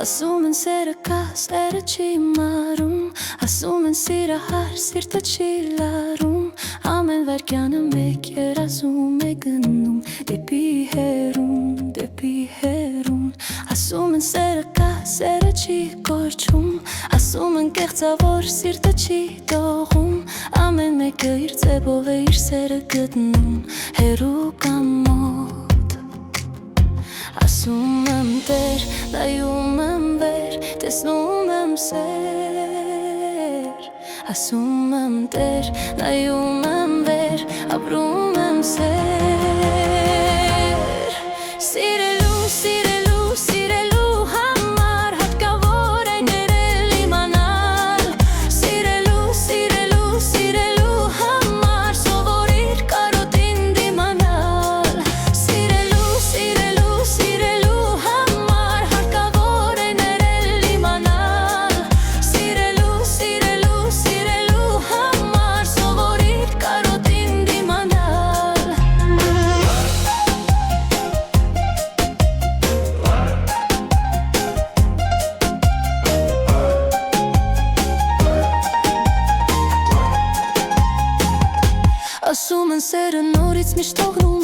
Ասում են սերը կա, սերը չի մարում, ասում են սիրահար, սիրտը չի լարում, ամեն վարկյանը մեկ երազում է գնում, դեպի հեռուն, դեպի հեռուն։ Ասում են սերը կա, սերը չի կորչում, ասում են կեղծավոր, սիրտը չի տողում, ամեն մեկը իր ձևով է իր սերը գտնում, հեռու կամ մոտ։ Ասում եմ տեր, նայում եմ վեր, տեսնում եմ սեր։ Ասում եմ տեր, նայում եմ վեր, ապրում եմ սեր։ Սիրելու, սիրելու, սիրելու համար հատկավոր է ներել իմանալ, սիրելու, սիրելու, սիրելու համար սովորիր կարոտին դիմանալ, սիրելու, սիրելու, սիրելու համար հարկավոր է ներել իմանալ, սիրելու, սիրելու, սիրելու համար սովորիր կարոտին դիմանալ։ Ասում են սերը նորից միշտ թողնում